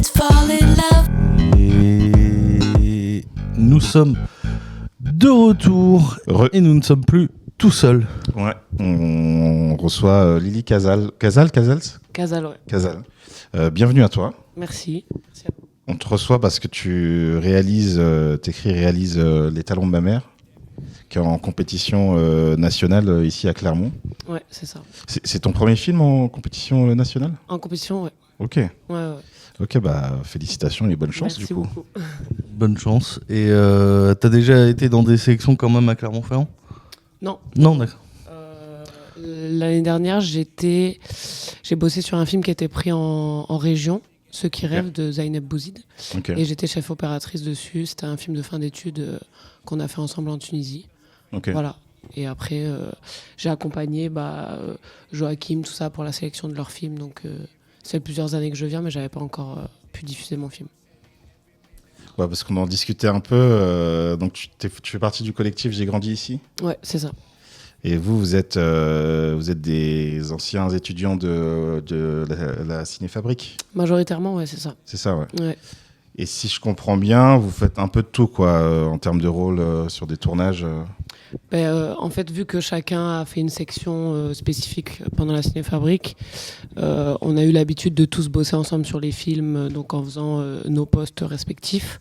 let's fall in love. Et nous sommes de retour et nous ne sommes plus tout seuls. Ouais, on reçoit Lily Casal. Casal, ouais. Casal. Bienvenue à toi. Merci. Merci à vous. On te reçoit parce que tu réalises Les Talons de ma mère, qui est en compétition nationale ici à Clermont. Ouais, c'est ça. C'est ton premier film en compétition nationale ? En compétition, ouais. Ok. Ouais. Ok, bah félicitations et bonne chance. Merci du coup. beaucoup. Bonne chance. Et t'as déjà été dans des sélections quand même à Clermont-Ferrand ? Non. Non, d'accord. L'année dernière, j'ai bossé sur un film qui a été pris en région, Ceux qui rêvent, de Zeynep Bouzid. Okay. Et j'étais chef opératrice dessus. C'était un film de fin d'études qu'on a fait ensemble en Tunisie. Okay. Voilà. Et après, j'ai accompagné Joachim, tout ça, pour la sélection de leur film. Donc, ça fait plusieurs années que je viens, mais j'avais pas encore pu diffuser mon film. Ouais, parce qu'on en discutait un peu. Donc, tu fais partie du collectif J'ai grandi ici ? Ouais, c'est ça. Et vous êtes des anciens étudiants de la Cinéfabrique ? Majoritairement, ouais, c'est ça. C'est ça, ouais. Ouais. Et si je comprends bien, vous faites un peu de tout, quoi, en termes de rôle sur des tournages. En fait, vu que chacun a fait une section spécifique pendant la Cinéfabrique, on a eu l'habitude de tous bosser ensemble sur les films, donc en faisant nos postes respectifs.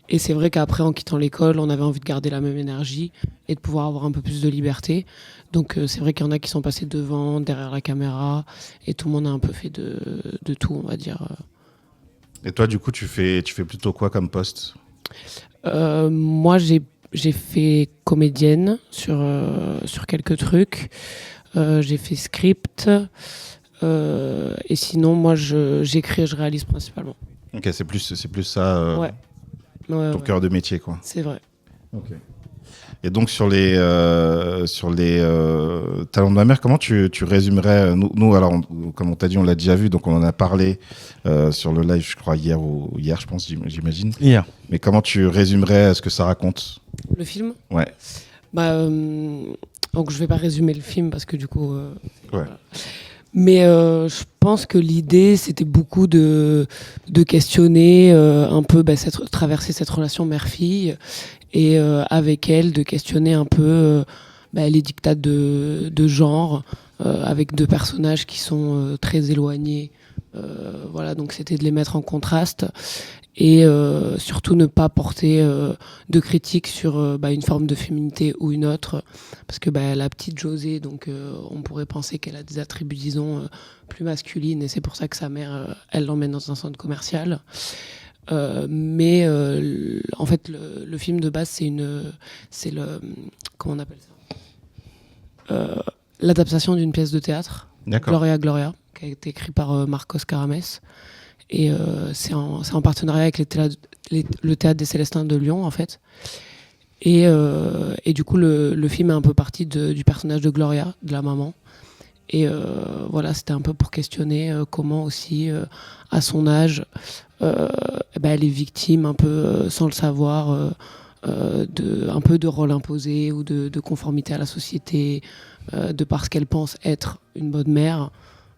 Et c'est vrai qu'après, en quittant l'école, on avait envie de garder la même énergie et de pouvoir avoir un peu plus de liberté. Donc c'est vrai qu'il y en a qui sont passés devant, derrière la caméra, et tout le monde a un peu fait de tout, on va dire. Et toi, du coup, tu fais plutôt quoi comme poste ? Moi, j'ai fait comédienne sur quelques trucs. J'ai fait script. Et sinon, moi, j'écris et je réalise principalement. Ok, c'est plus ça. Ouais. Ton cœur de métier, quoi. C'est vrai. Ok. Et donc sur les Talons de ma mère, comment tu résumerais nous alors comme on t'a dit, on l'a déjà vu, donc on en a parlé sur le live, je crois hier, je pense, j'imagine. Hier. Mais comment tu résumerais ce que ça raconte ? Le film ? Ouais. Donc je vais pas résumer le film parce que du coup. Ouais. Voilà. Mais je pense que l'idée, c'était beaucoup de questionner un peu traverser cette relation mère-fille et avec elle, de questionner un peu les dictats de genre avec deux personnages qui sont très éloignés. Voilà, donc c'était de les mettre en contraste et surtout ne pas porter de critiques sur une forme de féminité ou une autre, parce que la petite José, donc on pourrait penser qu'elle a des attributs, disons, plus masculines, et c'est pour ça que sa mère, elle l'emmène dans un centre commercial. Mais en fait, le film de base, comment on appelle ça, l'adaptation d'une pièce de théâtre, D'accord. Gloria, qui a été écrite par Marcos Carames. Et c'est en partenariat avec le Théâtre des Célestins de Lyon, en fait. Et du coup, le film est un peu parti du personnage de Gloria, de la maman. Et voilà, c'était un peu pour questionner comment aussi, à son âge, elle est victime, un peu sans le savoir, un peu de rôle imposé ou de conformité à la société, de parce qu'elle pense être une bonne mère,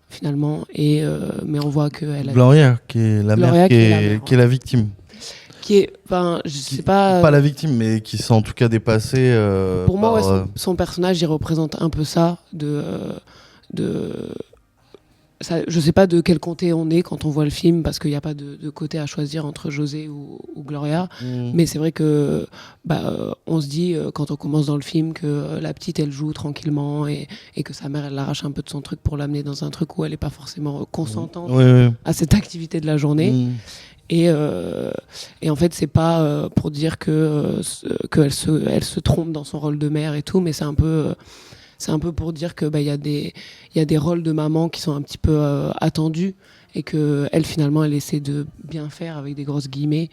finalement, mais on voit qu'elle a... Gloria, qui est la mère, qui est la victime. Qui est, je sais pas... Pas la victime, mais qui s'est en tout cas dépassée pour moi, son personnage, il représente un peu ça, ça, je sais pas de quel côté on est quand on voit le film, parce qu'il n'y a pas de côté à choisir entre José ou Gloria. Mais c'est vrai que on se dit, quand on commence dans le film, que la petite, elle joue tranquillement et que sa mère, elle l'arrache un peu de son truc pour l'amener dans un truc où elle n'est pas forcément consentante à cette activité de la journée. Et en fait, c'est pas pour dire qu'elle se trompe dans son rôle de mère et tout, mais c'est un peu pour dire que y a des rôles de maman qui sont un petit peu attendus, et que elle, finalement, elle essaie de bien faire, avec des grosses guillemets,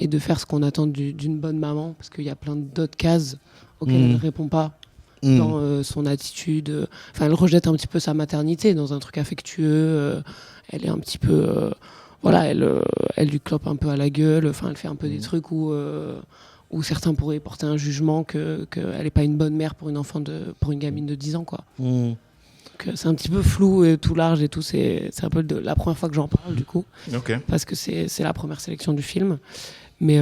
et de faire ce qu'on attend d'une bonne maman, parce qu'il y a plein d'autres cases auxquelles elle ne répond pas dans son attitude. Enfin, elle rejette un petit peu sa maternité dans un truc affectueux. Elle est un petit peu... elle lui clope un peu à la gueule. Enfin, elle fait un peu des trucs où certains pourraient porter un jugement qu'elle n'est pas une bonne mère pour une gamine de 10 ans, quoi. Donc, c'est un petit peu flou et tout large et tout. C'est un peu la première fois que j'en parle du coup, Ok. parce que c'est la première sélection du film. Mais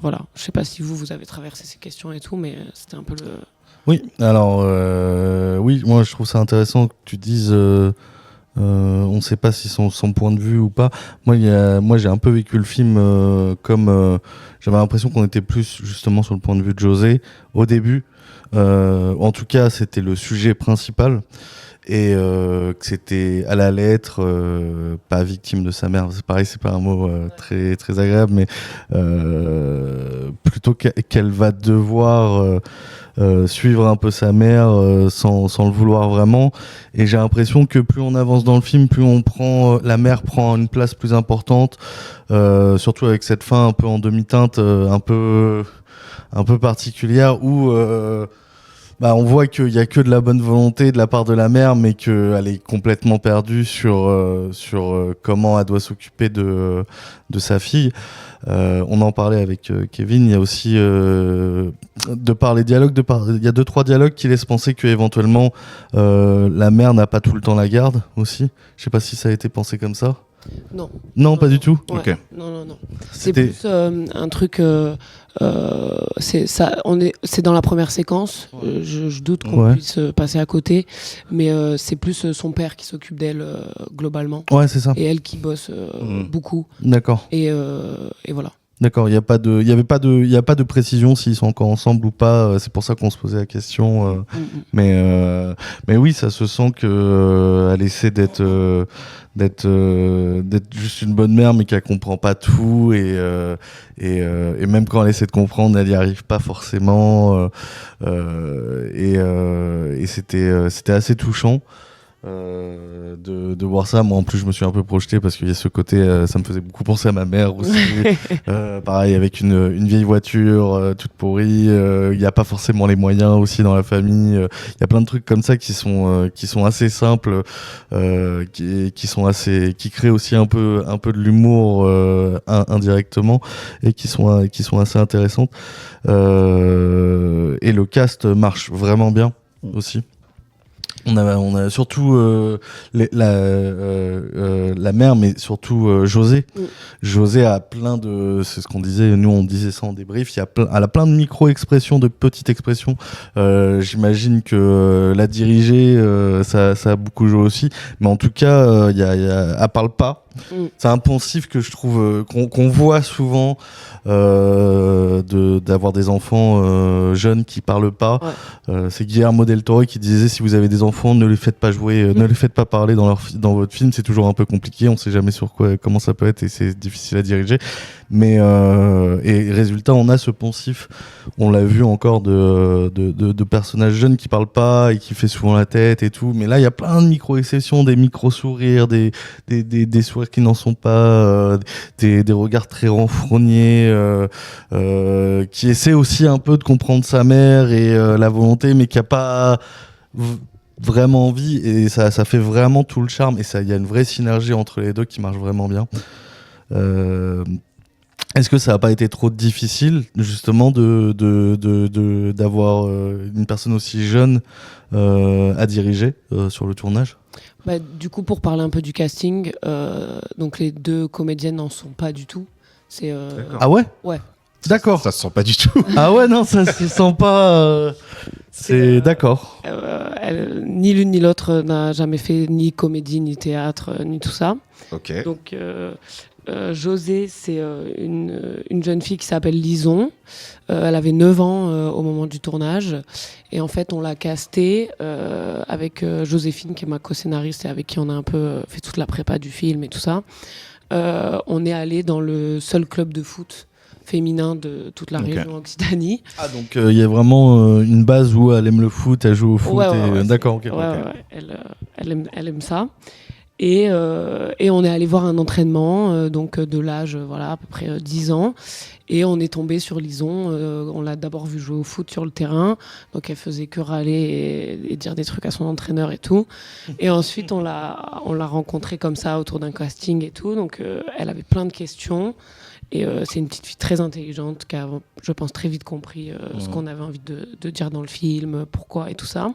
voilà, je sais pas si vous avez traversé ces questions et tout, mais c'était un peu le... Oui, alors oui, moi je trouve ça intéressant que tu dises on ne sait pas si son point de vue ou pas. Moi j'ai un peu vécu le film comme j'avais l'impression qu'on était plus justement sur le point de vue de José au début. En tout cas, c'était le sujet principal et que c'était à la lettre, pas victime de sa mère. C'est pareil, c'est pas un mot très très agréable, mais plutôt qu'elle va devoir suivre un peu sa mère sans le vouloir vraiment. Et j'ai l'impression que plus on avance dans le film, plus la mère prend une place plus importante, surtout avec cette fin un peu en demi-teinte, un peu particulière où on voit qu'il y a que de la bonne volonté de la part de la mère, mais qu'elle est complètement perdue sur comment elle doit s'occuper de sa fille. On en parlait avec Kevin. Il y a aussi de par les dialogues, il y a 2-3 dialogues qui laissent penser que éventuellement la mère n'a pas tout le temps la garde aussi. Je sais pas si ça a été pensé comme ça. Non, pas du tout. Ouais. Ok. Non. C'est plus un truc. C'est dans la première séquence. Je doute qu'on puisse passer à côté, mais c'est plus son père qui s'occupe d'elle globalement. Ouais, c'est ça. Et elle qui bosse beaucoup. D'accord. Et voilà. D'accord, il y a pas de précision s'ils sont encore ensemble ou pas. C'est pour ça qu'on se posait la question. Mais oui, ça se sent que elle essaie d'être juste une bonne mère, mais qu'elle comprend pas tout et même quand elle essaie de comprendre, elle y arrive pas forcément. Et c'était assez touchant. De voir ça. Moi en plus je me suis un peu projeté parce qu'il y a ce côté ça me faisait beaucoup penser à ma mère aussi. Pareil avec une vieille voiture toute pourrie, il n'y a pas forcément les moyens aussi dans la famille, il y a plein de trucs comme ça qui sont assez simples, qui créent aussi un peu de l'humour indirectement et qui sont assez intéressantes, et le cast marche vraiment bien aussi. On a surtout la mère, mais surtout José. José a plein de, c'est ce qu'on disait, nous on disait ça en débrief, elle a plein de micro-expressions, de petites expressions. J'imagine que la diriger, ça a beaucoup joué aussi. Mais en tout cas, elle parle pas. C'est un poncif que je trouve qu'on voit souvent, d'avoir des enfants jeunes qui parlent pas. C'est Guillermo del Toro qui disait si vous avez des enfants, ne les faites pas jouer, ne les faites pas parler dans votre film, c'est toujours un peu compliqué, on sait jamais comment ça peut être et c'est difficile à diriger. Mais et résultat, on a ce poncif, on l'a vu encore de personnages jeunes qui parlent pas et qui fait souvent la tête et tout. Mais là, il y a plein de micro-exceptions, des micro-sourires, des sourires qui n'en sont pas, des regards très renfrognés, qui essaie aussi un peu de comprendre sa mère et la volonté, mais qui a pas vraiment envie, et ça fait vraiment tout le charme, et il y a une vraie synergie entre les deux qui marche vraiment bien. Est-ce que ça n'a pas été trop difficile justement d'avoir une personne aussi jeune à diriger sur le tournage ? Du coup, pour parler un peu du casting, donc les 2 comédiennes n'en sont pas du tout. Ah ouais ? Ouais. D'accord. Ça se sent pas du tout. Ah ouais, non, ça se sent pas. C'est d'accord. Ni l'une ni l'autre n'a jamais fait ni comédie, ni théâtre, ni tout ça. Ok. Donc, José, c'est une jeune fille qui s'appelle Lison. Elle avait 9 ans au moment du tournage. Et en fait, on l'a castée avec Joséphine, qui est ma co-scénariste et avec qui on a un peu fait toute la prépa du film et tout ça. On est allé dans le seul club de foot féminin de toute la région Occitanie. Ah, donc il y a vraiment une base où elle aime le foot, elle joue au foot. Ouais, d'accord, ok. Ouais. Elle aime ça. Et on est allé voir un entraînement, donc de l'âge, à peu près 10 ans. Et on est tombé sur Lison. On l'a d'abord vu jouer au foot sur le terrain. Donc, elle faisait que râler et dire des trucs à son entraîneur et tout. Et ensuite, on l'a rencontrée comme ça autour d'un casting et tout. Donc, elle avait plein de questions. Et c'est une petite fille très intelligente qui a, je pense, très vite compris ce qu'on avait envie de dire dans le film, pourquoi et tout ça.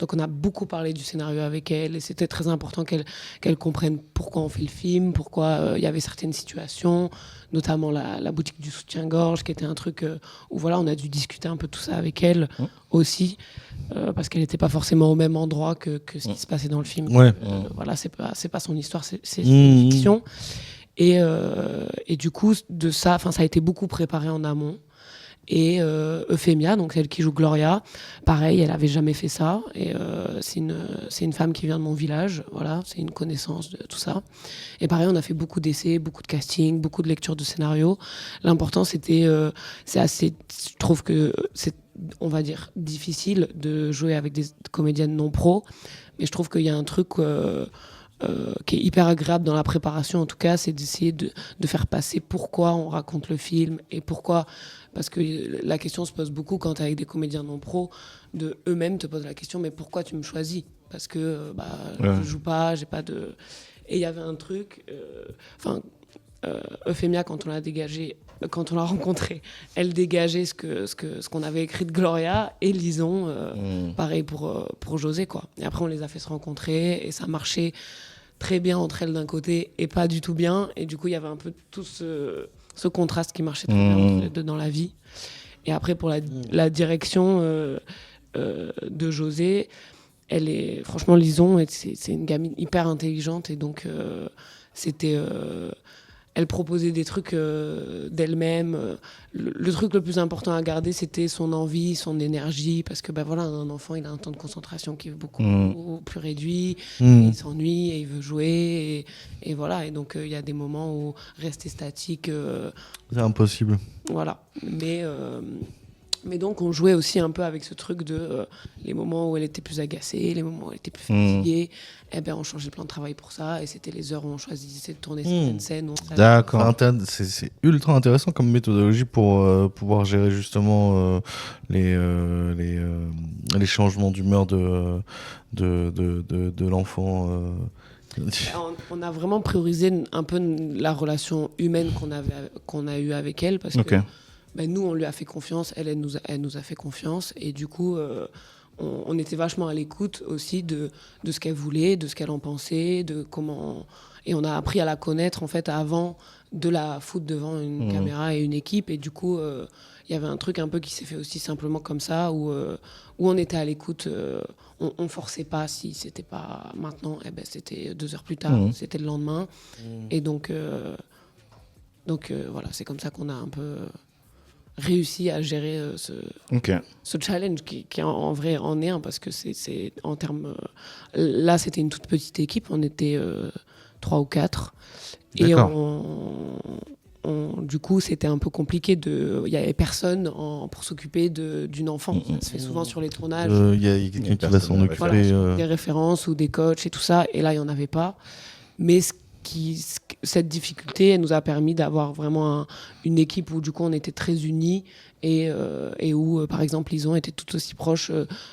Donc on a beaucoup parlé du scénario avec elle et c'était très important qu'elle comprenne pourquoi on fait le film, pourquoi il y avait certaines situations, notamment la boutique du soutien-gorge qui était un truc où voilà, on a dû discuter un peu tout ça avec elle aussi parce qu'elle n'était pas forcément au même endroit que ce qui se passait dans le film. Ouais. Voilà, c'est pas son histoire, c'est une fiction. Et du coup, de ça, ça a été beaucoup préparé en amont. Et Euphémia, donc celle qui joue Gloria, pareil, elle avait jamais fait ça. Et c'est une femme qui vient de mon village, voilà, c'est une connaissance de tout ça. Et pareil, on a fait beaucoup d'essais, beaucoup de casting, beaucoup de lectures de scénarios. L'important, c'était, je trouve que c'est, on va dire, difficile de jouer avec des comédiennes non pro, mais je trouve qu'il y a un truc qui est hyper agréable dans la préparation, en tout cas, c'est d'essayer de faire passer pourquoi on raconte le film et pourquoi. Parce que la question se pose beaucoup quand tu es avec des comédiens non pros, de eux-mêmes te posent la question, mais pourquoi tu me choisis ? Parce que je joue pas, j'ai pas de. Et il y avait un truc. Euphémia, quand on l'a rencontrée, elle dégageait ce qu'on avait écrit de Gloria et Lison, pareil pour José, quoi. Et après, on les a fait se rencontrer et ça marchait très bien entre elles d'un côté et pas du tout bien. Et du coup, il y avait un peu tout ce contraste qui marchait très bien entre les deux dans la vie. Et après, pour la direction de José, elle est franchement Lison, c'est une gamine hyper intelligente et donc c'était elle proposait des trucs d'elle-même. Le truc le plus important à garder, c'était son envie, son énergie, parce que voilà, un enfant, il a un temps de concentration qui est beaucoup plus réduit, il s'ennuie et il veut jouer, et voilà. Et donc, il y a des moments où rester statique... c'est impossible. Voilà. Mais donc, on jouait aussi un peu avec ce truc de les moments où elle était plus agacée, les moments où elle était plus fatiguée. On changeait le plan de travail pour ça. Et c'était les heures où on choisissait de tourner certaines scènes. D'accord. C'est ultra intéressant comme méthodologie pour pouvoir gérer justement les changements d'humeur de l'enfant. On a vraiment priorisé un peu la relation humaine qu'on a eue avec elle. Parce que nous, on lui a fait confiance, elle nous a fait confiance. Et du coup, on était vachement à l'écoute aussi de ce qu'elle voulait, de ce qu'elle en pensait, de comment... Et on a appris à la connaître, en fait, avant de la foutre devant une caméra et une équipe. Et du coup, il y avait un truc un peu qui s'est fait aussi simplement comme ça, où on était à l'écoute. On forçait pas si c'était pas maintenant. C'était 2 heures plus tard, c'était le lendemain. Et donc voilà, c'est comme ça qu'on a un peu... réussi à gérer ce challenge qui en vrai en est un, parce que c'est en termes là c'était une toute petite équipe, on était 3 ou 4 et du coup c'était un peu compliqué, il y avait personne pour s'occuper d'une enfant. Ça se fait souvent sur les tournages, il y a quelqu'un qui va s'en occuper, des références ou des coachs et tout ça, et là il n'y en avait pas, mais cette difficulté, elle nous a permis d'avoir vraiment une équipe où du coup on était très unis et où par exemple Lison était tout aussi proche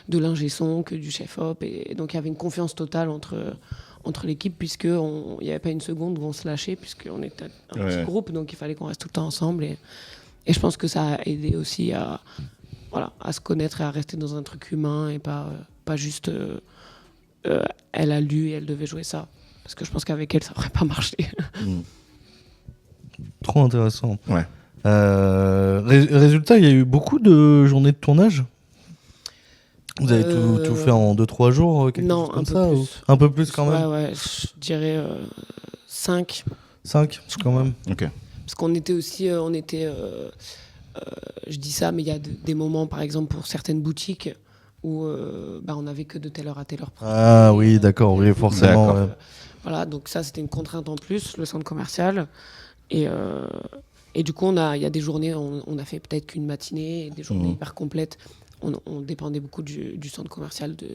de l'ingé son que du chef op, et donc il y avait une confiance totale entre l'équipe, puisqu'il n'y avait pas une seconde où on se lâchait, puisqu'on était un petit groupe, donc il fallait qu'on reste tout le temps ensemble, et je pense que ça a aidé aussi à se connaître et à rester dans un truc humain et pas juste elle a lu et elle devait jouer ça. Parce que je pense qu'avec elle, ça n'aurait pas marché. Trop intéressant. Ouais. Résultat, il y a eu beaucoup de journées de tournage. Vous avez tout fait en 2-3 jours, quelque chose comme ça, ou... Un peu plus quand même. Ouais, je dirais 5. 5, quand même. Ok. Parce qu'on était aussi... je dis ça, mais il y a des moments, par exemple, pour certaines boutiques, où on n'avait que de telle heure à telle heure. Ah oui, d'accord, oui, forcément. D'accord. Voilà, donc ça, c'était une contrainte en plus, le centre commercial. Et du coup, il y a des journées, on a fait peut-être qu'une matinée, des journées hyper complètes. On dépendait beaucoup du centre commercial, de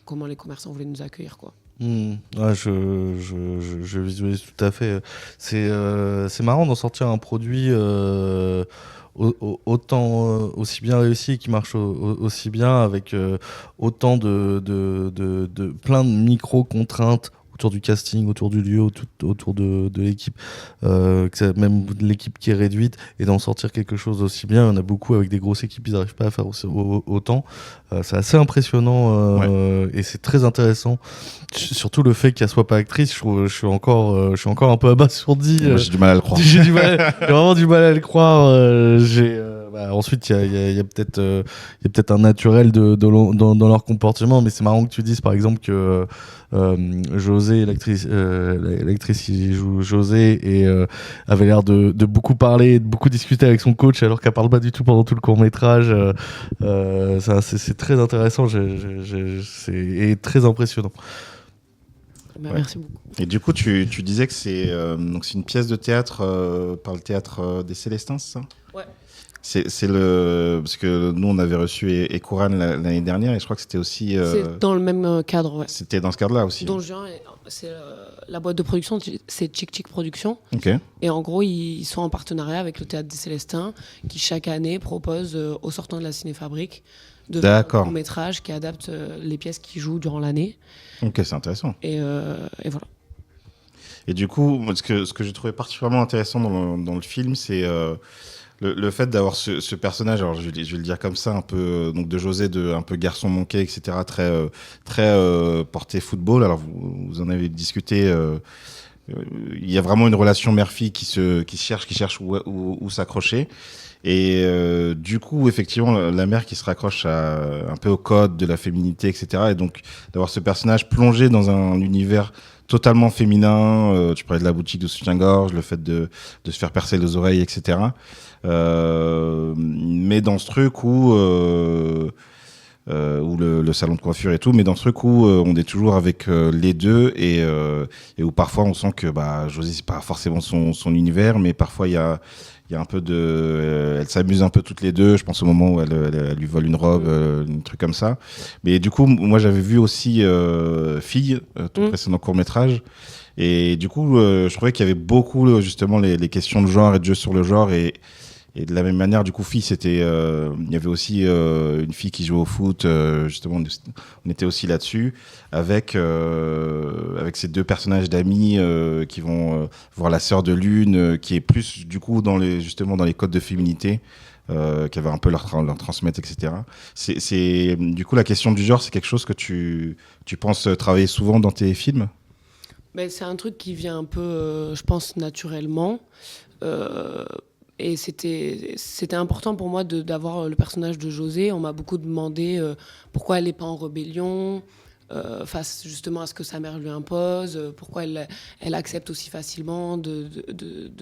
comment les commerçants voulaient nous accueillir, quoi. Ouais, je visualise tout à fait. C'est marrant d'en sortir un produit autant aussi bien réussi et qui marche aussi bien avec autant de plein de micro contraintes autour du casting, autour du lieu, autour de l'équipe, même de l'équipe qui est réduite, et d'en sortir quelque chose aussi bien. Il y en a beaucoup avec des grosses équipes, ils n'arrivent pas à faire autant. C'est assez impressionnant et c'est très intéressant. Surtout le fait qu'elle soit pas actrice, je suis encore un peu abasourdi. Moi, j'ai du mal à le croire. J'ai vraiment du mal à le croire. Ensuite, il y a peut-être un naturel dans leur comportement, mais c'est marrant que tu dises par exemple que José, l'actrice qui joue José, avait l'air de beaucoup parler, de beaucoup discuter avec son coach, alors qu'elle parle pas du tout pendant tout le court métrage. C'est très intéressant, et très impressionnant. Merci beaucoup. Et du coup, tu disais que c'est une pièce de théâtre par le théâtre des Célestins, c'est ça ? Ouais. Parce que nous, on avait reçu Ekouran l'année dernière, et je crois que c'était aussi... C'est dans le même cadre, ouais. C'était dans ce cadre-là aussi. Don Juan, c'est la boîte de production, c'est Chic Chic Productions. Ok. Et en gros, ils sont en partenariat avec le Théâtre des Célestins, qui chaque année propose aux sortants de la Cinéfabrique de faire un court-métrage qui adapte les pièces qu'ils jouent durant l'année. Ok, c'est intéressant. Et voilà. Et du coup, ce que j'ai trouvé particulièrement intéressant dans le film, c'est le fait d'avoir ce personnage, alors je vais le dire comme ça, un peu donc de José, un peu garçon manqué, etc., très porté football. Alors vous en avez discuté. Il y a vraiment une relation mère-fille qui cherche où s'accrocher. Et du coup, effectivement, la mère qui se raccroche un peu au code de la féminité, etc. Et donc d'avoir ce personnage plongé dans un univers totalement féminin. Tu parlais de la boutique de soutien-gorge, le fait de se faire percer les oreilles, etc. Mais dans ce truc où le salon de coiffure et tout, mais dans ce truc où on est toujours avec les deux et où parfois on sent que José, c'est pas forcément son univers, mais parfois il y a un peu elles s'amusent un peu toutes les deux. Je pense au moment où elle lui vole une robe, un truc comme ça. Mais du coup, moi j'avais vu aussi Fille, ton précédent court-métrage. Et du coup, je trouvais qu'il y avait beaucoup justement les questions de genre et de jeu sur le genre. Et de la même manière, du coup, Fille, c'était, il y avait aussi une fille qui jouait au foot. Justement, on était aussi là-dessus avec ces deux personnages d'amis qui vont voir la sœur de l'une, qui est plus du coup justement dans les codes de féminité. Qui avait un peu leur transmettre, etc. C'est du coup la question du genre, c'est quelque chose que tu penses travailler souvent dans tes films? Ben, c'est un truc qui vient un peu, je pense, naturellement. Et c'était important pour moi d'avoir le personnage de José. On m'a beaucoup demandé pourquoi elle n'est pas en rébellion face justement à ce que sa mère lui impose, pourquoi elle accepte aussi facilement de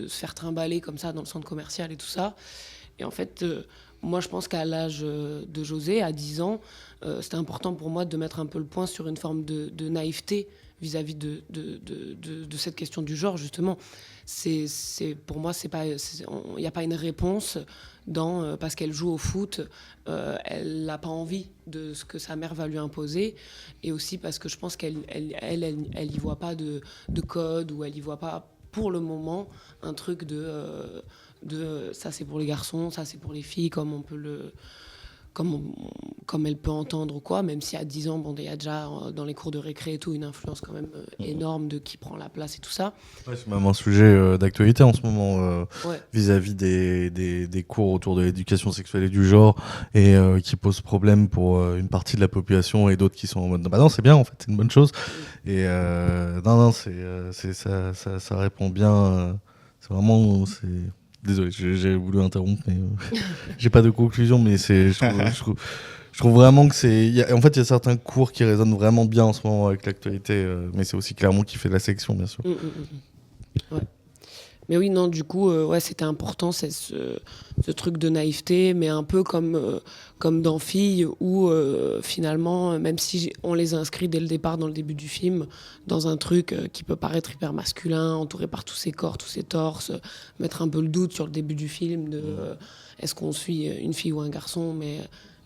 se faire trimballer comme ça dans le centre commercial et tout ça. Et en fait, moi je pense qu'à l'âge de José, à 10 ans, c'était important pour moi de mettre un peu le point sur une forme de naïveté vis-à-vis de cette question du genre, justement. Pour moi, il n'y a pas une réponse parce qu'elle joue au foot, elle n'a pas envie de ce que sa mère va lui imposer, et aussi parce que je pense qu'elle y voit pas de code, ou elle y voit pas, pour le moment, un truc de ça c'est pour les garçons, ça c'est pour les filles, comme elle peut entendre ou quoi, même si à 10 ans, il y a déjà dans les cours de récré et tout une influence quand même énorme de qui prend la place et tout ça. Ouais, c'est même un sujet d'actualité en ce moment Ouais. vis-à-vis des cours autour de l'éducation sexuelle et du genre, et qui pose problème pour une partie de la population, et d'autres qui sont en mode non, c'est bien en fait, c'est une bonne chose. Et non, ça répond bien. C'est vraiment... Désolé, j'ai voulu interrompre, mais j'ai pas de conclusion, mais je trouve vraiment que en fait, il y a certains cours qui résonnent vraiment bien en ce moment avec l'actualité, mais c'est aussi Clermont qui fait la section, bien sûr. Ouais. Mais oui, non, du coup, c'était important, c'est ce truc de naïveté, mais un peu comme dans Filles, où finalement, même si on les inscrit dès le départ, dans le début du film, dans un truc qui peut paraître hyper masculin, entouré par tous ces corps, tous ces torses, mettre un peu le doute sur le début du film de est-ce qu'on suit une fille ou un garçon, mais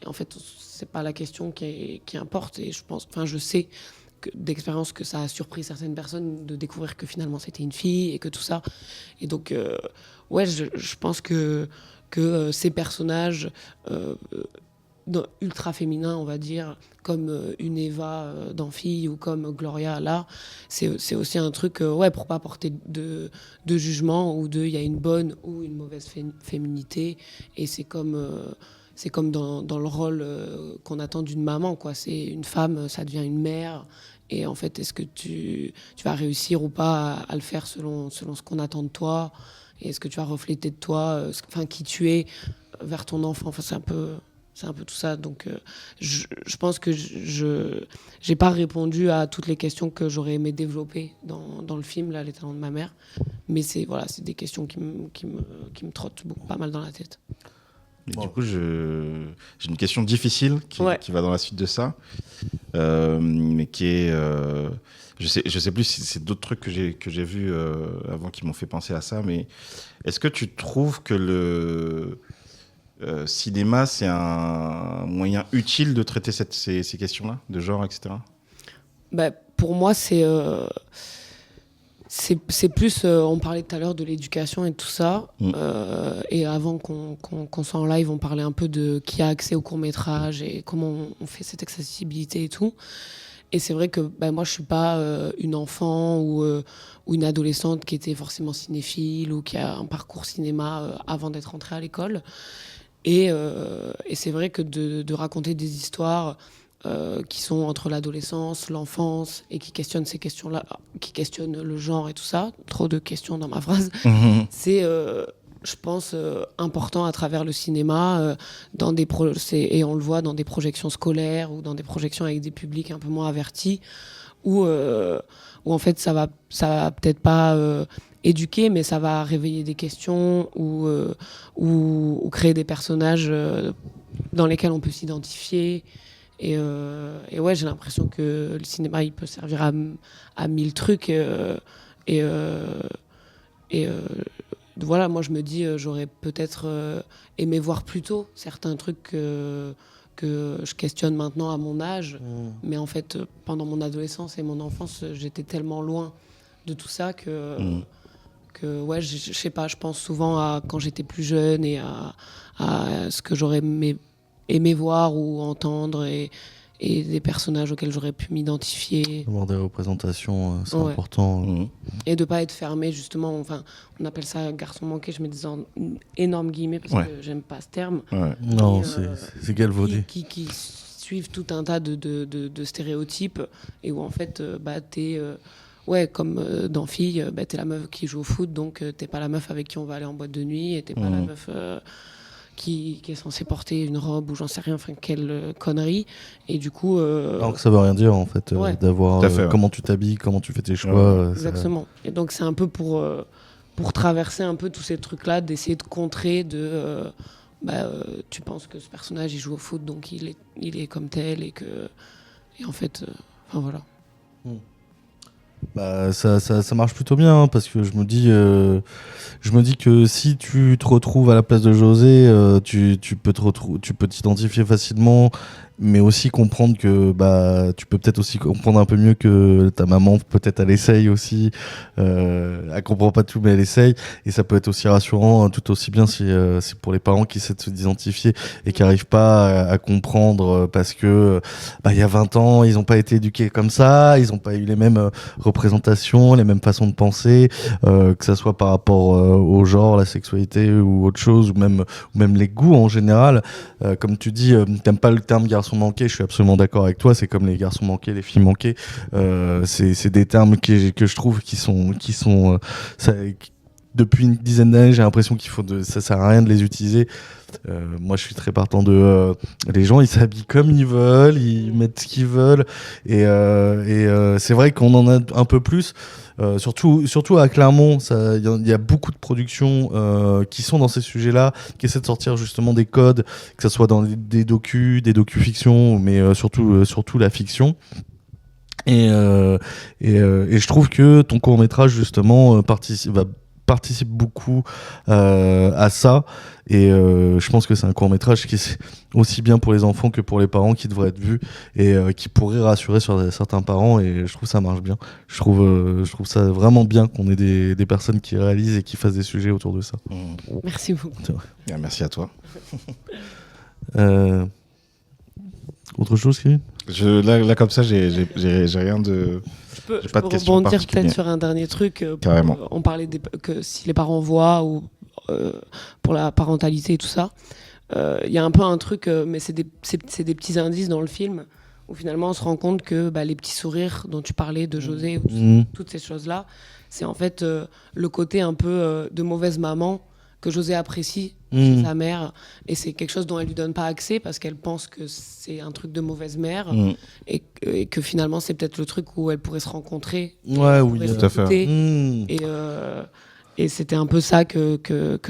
en fait, c'est pas la question qui importe, et je sais d'expérience que ça a surpris certaines personnes de découvrir que finalement c'était une fille et que tout ça. Et donc, ouais, je pense que ces personnages ultra féminins, on va dire, comme une Eva dans Fille ou comme Gloria là, c'est aussi un truc, ouais, pour pas porter de jugement ou il y a une bonne ou une mauvaise féminité. Et c'est comme dans le rôle qu'on attend d'une maman, quoi. C'est une femme, ça devient une mère. Et en fait, est-ce que tu vas réussir ou pas à le faire selon ce qu'on attend de toi? Et est-ce que tu vas refléter de toi, qui tu es vers ton enfant? Enfin, c'est un peu tout ça. Donc, je pense que je n'ai pas répondu à toutes les questions que j'aurais aimé développer dans le film, là, Les talents de ma mère. Mais c'est des questions qui me trottent pas mal dans la tête. Et du coup, j'ai une question difficile qui va dans la suite de ça, mais qui est, je sais plus si c'est d'autres trucs que j'ai vus avant qui m'ont fait penser à ça, mais est-ce que tu trouves que le cinéma c'est un moyen utile de traiter ces questions-là, de genre, etc. Pour moi, c'est plus, on parlait tout à l'heure de l'éducation et tout ça, et avant qu'on soit en live, on parlait un peu de qui a accès au court-métrage et comment on fait cette accessibilité et tout. Et c'est vrai que moi, je suis pas une enfant ou une adolescente qui était forcément cinéphile ou qui a un parcours cinéma avant d'être entrée à l'école. Et c'est vrai que de raconter des histoires qui sont entre l'adolescence, l'enfance, et qui questionnent ces questions-là, qui questionnent le genre et tout ça, trop de questions dans ma phrase, c'est, je pense, important à travers le cinéma, et on le voit dans des projections scolaires ou dans des projections avec des publics un peu moins avertis, où en fait ça va peut-être pas éduquer, mais ça va réveiller des questions ou créer des personnages dans lesquels on peut s'identifier. Et ouais, j'ai l'impression que le cinéma, il peut servir à 1000 trucs. Voilà, moi je me dis, j'aurais peut-être aimé voir plus tôt certains trucs que je questionne maintenant à mon âge. Mais en fait, pendant mon adolescence et mon enfance, j'étais tellement loin de tout ça que ouais, je sais pas, je pense souvent à quand j'étais plus jeune et à ce que j'aurais aimé voir ou entendre et des personnages auxquels j'aurais pu m'identifier. Avoir des représentations, c'est important. Et de pas être fermé, justement. Enfin, on appelle ça garçon manqué, je mets des énormes guillemets parce que j'aime pas ce terme. Non, c'est galvaudé. Qui suivent tout un tas de stéréotypes et où en fait, t'es... comme dans Fille, t'es la meuf qui joue au foot, donc t'es pas la meuf avec qui on va aller en boîte de nuit et t'es pas la meuf... qui est censé porter une robe ou j'en sais rien, quelle connerie. Et du coup... Alors que ça veut rien dire, en fait, d'avoir comment tu t'habilles, comment tu fais tes choix. Exactement. Et donc, c'est un peu pour traverser un peu tous ces trucs-là, d'essayer de contrer tu penses que ce personnage, il joue au foot, donc il est comme tel, et en fait... voilà. Ça marche plutôt bien, hein, parce que je me dis que si tu te retrouves à la place de José, tu peux t'identifier facilement, mais aussi comprendre que tu peux peut-être aussi comprendre un peu mieux que ta maman, peut-être elle essaye aussi, elle comprend pas tout mais elle essaye, et ça peut être aussi rassurant, hein, tout aussi bien si c'est pour les parents qui essaient de s'identifier et qui arrivent pas à comprendre parce que il y a 20 ans ils ont pas été éduqués comme ça, ils ont pas eu les mêmes représentations, les mêmes façons de penser, que ça soit par rapport au genre, la sexualité ou autre chose, ou même les goûts en général. Comme tu dis, t'aimes pas le terme garçon manqué, je suis absolument d'accord avec toi, c'est comme les garçons manqués, les filles manquées, c'est des termes que je trouve qui sont depuis une dizaine d'années, j'ai l'impression ça sert à rien de les utiliser. Moi je suis très partant de les gens ils s'habillent comme ils veulent, ils mettent ce qu'ils veulent, et c'est vrai qu'on en a un peu plus, surtout à Clermont. Il y a beaucoup de productions qui sont dans ces sujets-là, qui essaient de sortir justement des codes, que ce soit dans des docu-fictions, mais surtout la fiction. Et je trouve que ton court-métrage justement va participe beaucoup à ça. Et je pense que c'est un court-métrage qui est aussi bien pour les enfants que pour les parents, qui devrait être vu et qui pourrait rassurer sur certains parents. Et je trouve ça marche bien. Je trouve ça vraiment bien qu'on ait des personnes qui réalisent et qui fassent des sujets autour de ça. Merci beaucoup. Bien, merci à toi. Autre chose, Kevin ? Là, comme ça, j'ai rien de... Je pas peux de questions rebondir particulières. peut-être sur un dernier truc. Carrément. On parlait que si les parents voient ou pour la parentalité et tout ça. Il y a un peu un truc, mais c'est des petits indices dans le film où finalement on se rend compte que les petits sourires dont tu parlais de José, ou toutes ces choses-là, c'est en fait le côté un peu de mauvaise maman que José apprécie chez sa mère, et c'est quelque chose dont elle lui donne pas accès parce qu'elle pense que c'est un truc de mauvaise mère, et que finalement c'est peut-être le truc où elle pourrait se rencontrer, Ouais, oui, pourrait tout à fait. s'écouter. Et c'était un peu ça que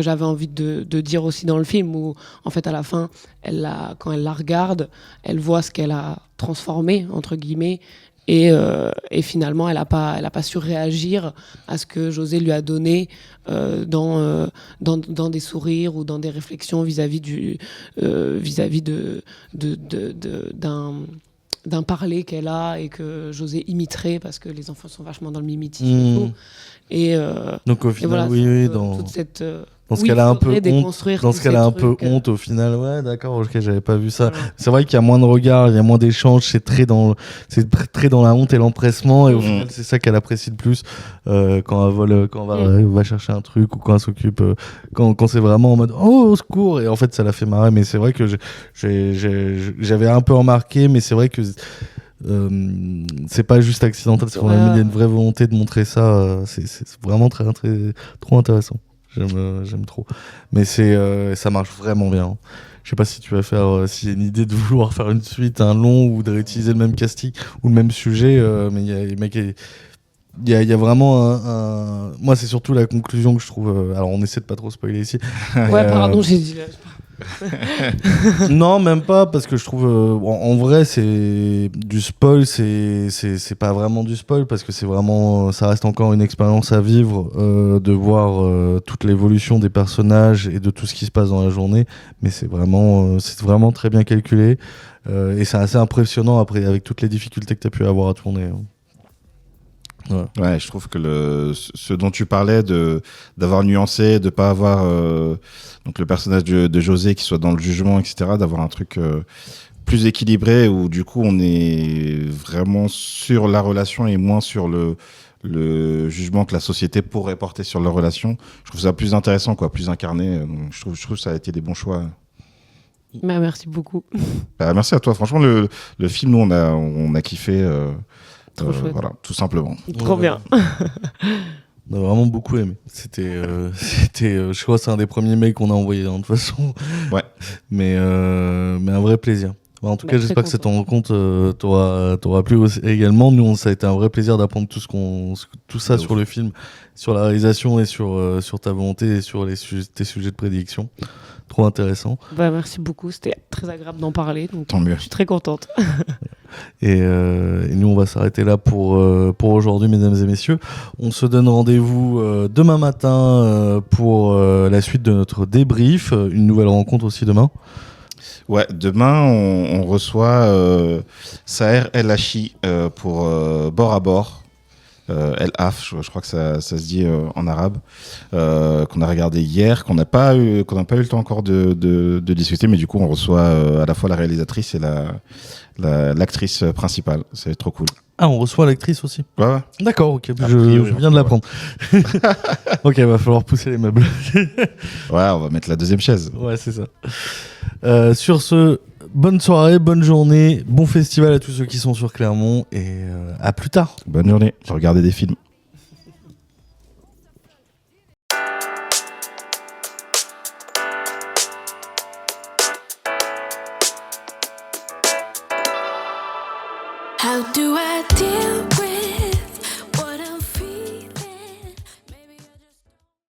j'avais envie de dire aussi dans le film, où en fait à la fin, quand elle la regarde, elle voit ce qu'elle a transformé entre guillemets, et finalement elle a pas su réagir à ce que José lui a donné dans des sourires ou dans des réflexions vis-à-vis d'un parler qu'elle a et que José imiterait, parce que les enfants sont vachement dans le mimétisme et tout. Donc au final, voilà, oui, toute cette dans ce oui, qu'elle a un peu faudrait honte, déconstruire dans tous ce qu'elle ces a un peu trucs, honte au final, ouais, d'accord, ok, j'avais pas vu ça. Voilà. C'est vrai qu'il y a moins de regards, il y a moins d'échanges, c'est très dans la honte et l'empressement, et au final c'est ça qu'elle apprécie le plus quand elle va chercher un truc, ou quand elle s'occupe, quand c'est vraiment en mode oh au secours, et en fait ça la fait marrer. Mais c'est vrai que j'avais un peu remarqué, mais c'est vrai que c'est pas juste accidentel, c'est vraiment, il y a une vraie volonté de montrer ça, c'est vraiment très, très, trop intéressant. J'aime trop. Mais ça marche vraiment bien. Je sais pas si tu vas faire, s'il y a une idée de vouloir faire une suite, un long, ou de réutiliser le même casting ou le même sujet, mais il y a vraiment moi c'est surtout la conclusion que je trouve, alors on essaie de pas trop spoiler ici. Ouais, pardon, j'ai dit Non, même pas, parce que je trouve en vrai c'est du spoil, c'est pas vraiment du spoil, parce que c'est vraiment, ça reste encore une expérience à vivre, de voir toute l'évolution des personnages et de tout ce qui se passe dans la journée. Mais c'est vraiment très bien calculé, et c'est assez impressionnant après, avec toutes les difficultés que tu as pu avoir à tourner. Voilà. Ouais, je trouve que ce dont tu parlais, d'avoir nuancé, de pas avoir donc le personnage de José qui soit dans le jugement, etc., d'avoir un truc plus équilibré, où du coup on est vraiment sur la relation et moins sur le jugement que la société pourrait porter sur leur relation. Je trouve ça plus intéressant, quoi, plus incarné. Donc, je trouve que ça a été des bons choix. Merci beaucoup. Merci à toi. Franchement, le film, nous, on a kiffé. Trop chouette. Voilà, tout simplement. Trop bien. On a vraiment beaucoup aimé. Je crois que c'est un des premiers mails qu'on a envoyé, de toute façon. Ouais. Mais un vrai plaisir. En tout cas, j'espère que cette content. rencontre t'aura plu aussi, également. Nous, ça a été un vrai plaisir d'apprendre tout ça sur le film, sur la réalisation, et sur ta volonté, et sur tes sujets de prédilection. Trop intéressant. Merci beaucoup, c'était très agréable d'en parler. Donc Tant mieux. je suis très contente. Et nous, on va s'arrêter là pour aujourd'hui, mesdames et messieurs. On se donne rendez-vous demain matin pour la suite de notre débrief. Une nouvelle rencontre aussi demain. Ouais, demain, on reçoit Saher El Hachi pour Bord à Bord. El Haf, je crois que ça se dit en arabe, qu'on a regardé hier, qu'on n'a pas eu le temps encore de discuter, mais du coup on reçoit à la fois la réalisatrice et l'actrice principale. C'est trop cool. Ah, on reçoit l'actrice aussi. Ouais. D'accord, ok. Je viens de l'apprendre. Ok, va falloir pousser les meubles. Ouais, on va mettre la deuxième chaise. Ouais, c'est ça. Sur ce, bonne soirée, bonne journée, bon festival à tous ceux qui sont sur Clermont, et à plus tard. Bonne journée. Regardez des films. How do I deal